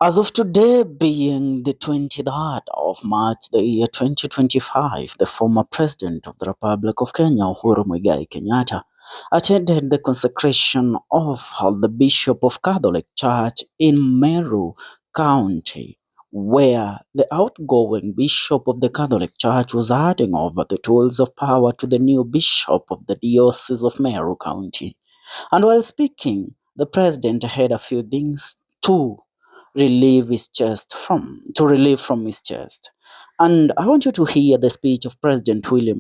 As of today, being the 23rd of March, the year 2025, the former President of the Republic of Kenya, Uhuru Kenyatta, attended the consecration of the Bishop of Catholic Church in Meru County, where the outgoing Bishop of the Catholic Church was handing over the tools of power to the new Bishop of the Diocese of Meru County. And while speaking, the President had a few things to relieve from his chest. And I want you to hear the speech of President President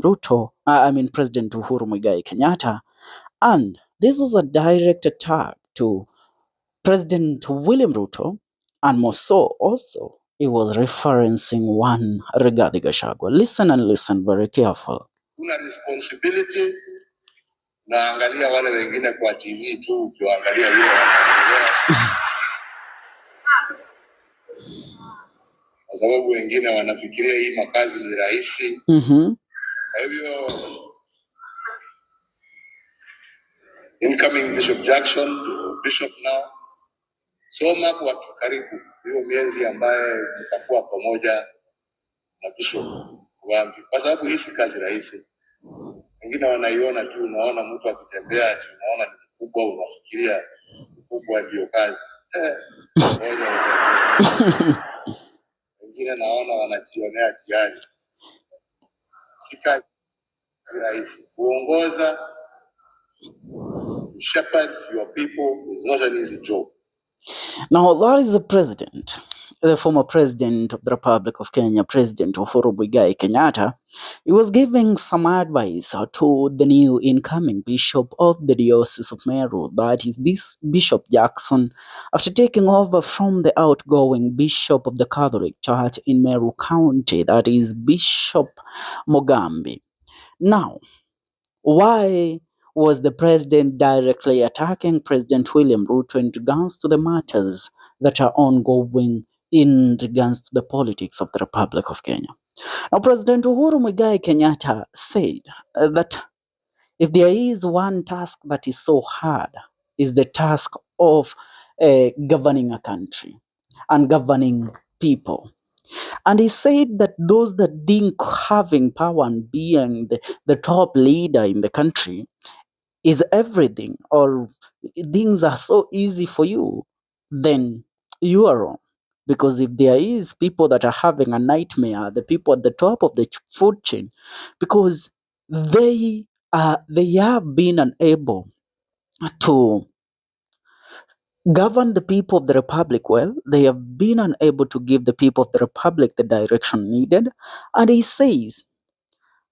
Uhuru Kenyatta. And this was a direct attack to President William Ruto, and more so also he was referencing one Rigathi Gachagua. Listen and listen very careful. Una responsibility na angalia wale wengine kwa TV tu, ukiangalia vile wanaendelea kwa sababu wengine wanafikiria hii makazi ni rahisi. Kwa hivyo incoming Bishop Jackson, Bishop now, soma kwa karibu hiyo miezi ambaye mtakuwa pamoja na Bishop Wambi, kwa sababu hii si kazi rahisi. Wengine wanaiona tu, unaona mtu akitembea ati unaona ni mkubwa, unafikiria mkubwa ndio kazi. Wengine naona wanajionea tayari. Si kazi rahisi. Kuongoza, shepherd your people is not an easy job. Now that is the former president of the Republic of Kenya, President Uhuru Kenyatta. He was giving some advice to the new incoming Bishop of the Diocese of Meru, that is Bishop Jackson, after taking over from the outgoing Bishop of the Catholic Church in Meru County, that is Bishop Mogambi. Now, why was the president directly attacking President William Ruto in regards to the matters that are ongoing in regards to the politics of the Republic of Kenya? Now, President Uhuru Kenyatta said that if there is one task that is so hard, is the task of governing a country and governing people. And he said that those that think having power and being the top leader in the country is everything, or things are so easy for you, then you are wrong. Because if there is people that are having a nightmare, the people at the top of the food chain, because they have been unable to govern the people of the republic well. They have been unable to give the people of the republic the direction needed. And he says,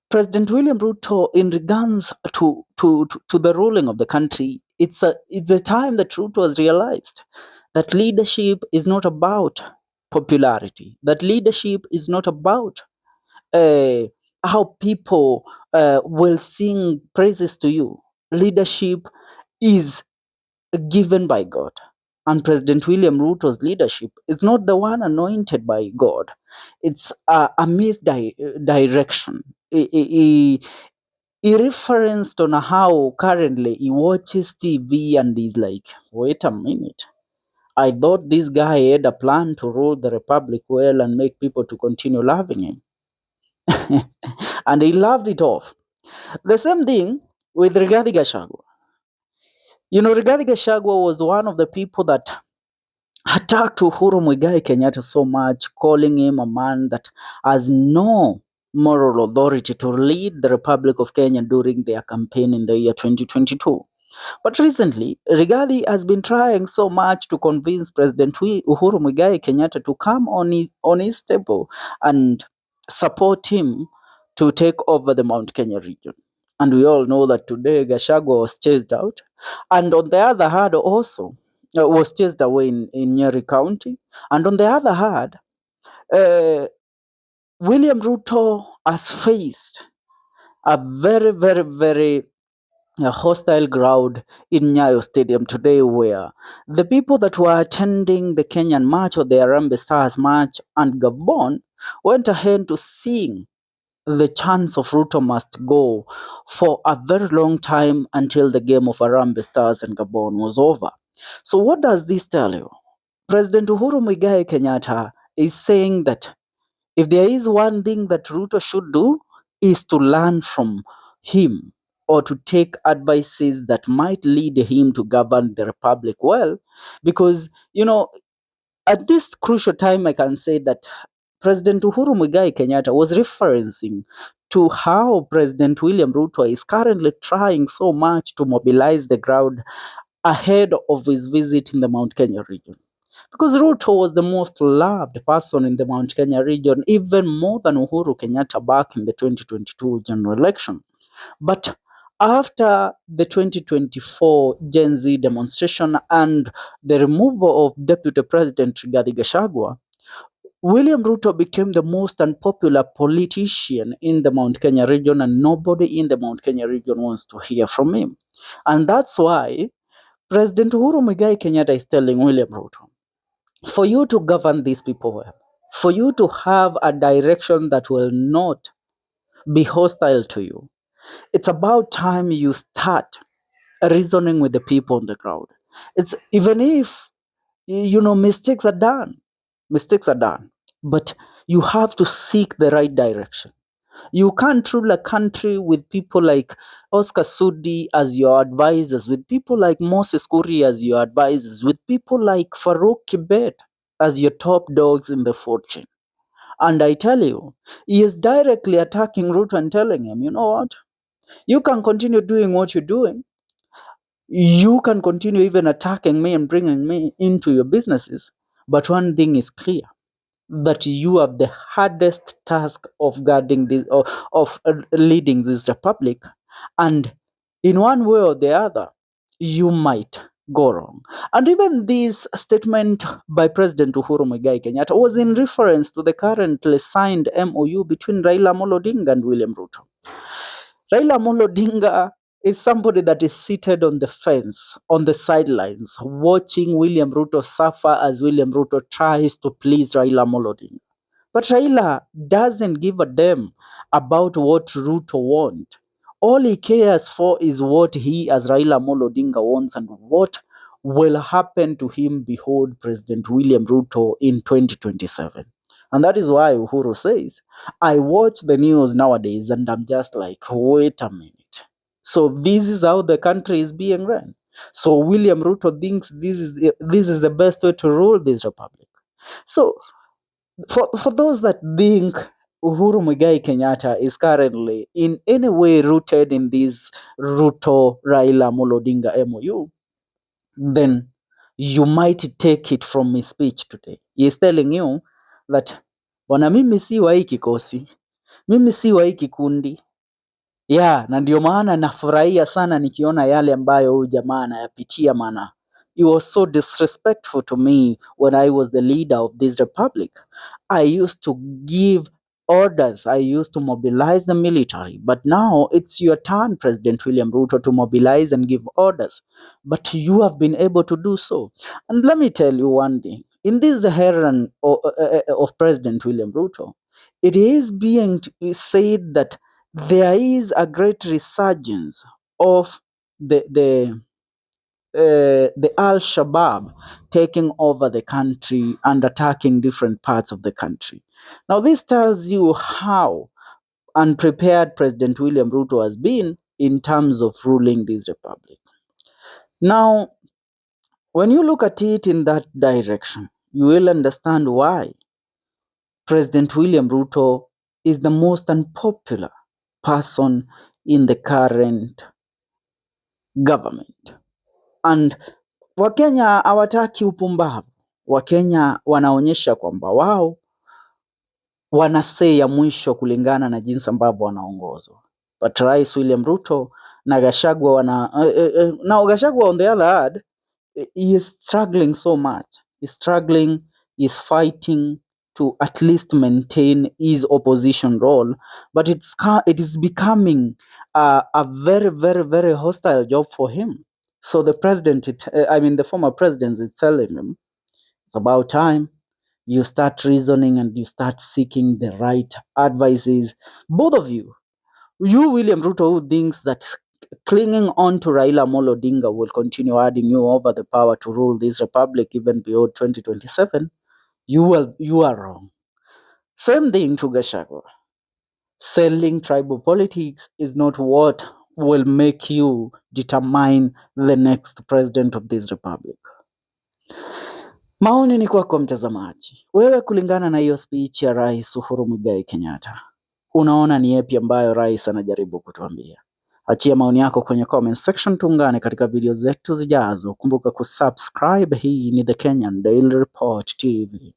President William Ruto, in regards to the ruling of the country, it's a time that Ruto has realized that leadership is not about popularity. That leadership is not about how people will sing praises to you. Leadership is given by God. And President William Ruto's leadership is not the one anointed by God. It's a misdirection. He referenced on how currently he watches TV and he's like, wait a minute. I thought this guy had a plan to rule the republic well and make people to continue loving him. And he loved it off. The same thing with Rigathi Gachagua. You know, Rigathi Gachagua was one of the people that attacked Uhuru Muigai Kenyatta so much, calling him a man that has no moral authority to lead the Republic of Kenya during their campaign in the year 2022. But recently, Rigathi has been trying so much to convince President Uhuru Muigai Kenyatta to come on his table and support him to take over the Mount Kenya region. And we all know that today Gachagua was chased out. And on the other hand also, was chased away in Nyeri County. And on the other hand, William Ruto has faced a very, very, very hostile crowd in Nyayo Stadium today, where the people that were attending the Kenyan match or the Harambee Stars match and Gabon went ahead to sing the chants of Ruto must go for a very long time until the game of Harambee Stars and Gabon was over. So what does this tell you? President Uhuru Muigai Kenyatta is saying that if there is one thing that Ruto should do is to learn from him or to take advices that might lead him to govern the republic well. Because, at this crucial time, I can say that President Uhuru Muigai Kenyatta was referencing to how President William Ruto is currently trying so much to mobilize the crowd ahead of his visit in the Mount Kenya region. Because Ruto was the most loved person in the Mount Kenya region, even more than Uhuru Kenyatta back in the 2022 general election. But after the 2024 Gen Z demonstration and the removal of Deputy President Rigathi Gachagua, William Ruto became the most unpopular politician in the Mount Kenya region, and nobody in the Mount Kenya region wants to hear from him. And that's why President Uhuru Muigai Kenyatta is telling William Ruto, for you to govern these people well, for you to have a direction that will not be hostile to you, it's about time you start reasoning with the people on the ground. It's even if mistakes are done, but you have to seek the right direction. You can't rule a country with people like Oscar Sudi as your advisors, with people like Moses Kuri as your advisors, with people like Farouk Kibet as your top dogs in the food chain. And I tell you, he is directly attacking Ruto and telling him, you know what? You can continue doing what you're doing. You can continue even attacking me and bringing me into your businesses. But one thing is clear, that you have the hardest task of guarding this, or of leading this republic, and in one way or the other you might go wrong. And even this statement by President Uhuru Muigai Kenyatta was in reference to the currently signed MOU between Raila Amolo Odinga and William Ruto. Raila Amolo Odinga is somebody that is seated on the fence, on the sidelines, watching William Ruto suffer as William Ruto tries to please Raila Amolo Odinga. But Raila doesn't give a damn about what Ruto wants. All he cares for is what he, as Raila Amolo Odinga, wants and what will happen to him behold President William Ruto in 2027. And that is why Uhuru says, I watch the news nowadays and I'm just like, wait a minute. So this is how the country is being run. So William Ruto thinks this is the best way to rule this republic. So for those that think Uhuru Muigai Kenyatta is currently in any way rooted in this Ruto Raila Amolo Odinga MOU, then you might take it from his speech today. He is telling you that bwana, mimi si wa hii kikosi, mimi si wa hii kikundi. Na ndio maana nafurahia sana nikiona yale ambayo huyu jamaa anayapitia, maana he was so disrespectful to me when I was the leader of this republic. I used to give orders, I used to mobilize the military, but now it's your turn, President William Ruto, to mobilize and give orders. But you have been able to do so. And let me tell you one thing, in this era of President William Ruto, it is being said that there is a great resurgence of the Al-Shabaab taking over the country and attacking different parts of the country. Now, this tells you how unprepared President William Ruto has been in terms of ruling this republic. Now, when you look at it in that direction, you will understand why President William Ruto is the most unpopular person in the current government. And Wakenya hawataki upumbavu. Wakenya wanaonyesha kwamba wao wana say ya mwisho kulingana na jinsi ambavyo wanaongozwa. But Rais William Ruto na Gachagua now Gachagua on the other hand, he is struggling so much. He's struggling, he's fighting to at least maintain his opposition role, but it is becoming a very, very, very hostile job for him. So the the former president is telling him, it's about time you start reasoning and you start seeking the right advices. Both of you, William Ruto, who thinks that clinging on to Raila Amolo Odinga will continue adding you over the power to rule this republic even beyond 2027, you are wrong. Same thing to Gachagua. Selling tribal politics is not what will make you determine the next president of this republic. Maoni ni kwako mtazamaji. Wewe kulingana na hiyo speech ya Rais Uhuru Muigai Kenyatta, unaona ni yapi ambayo rais anajaribu kutuambia? Achia maoni yako kwenye comment section, tuungane katika video zetu zijazo. Kumbuka kusubscribe. Hii ni The Kenyan Daily Report TV.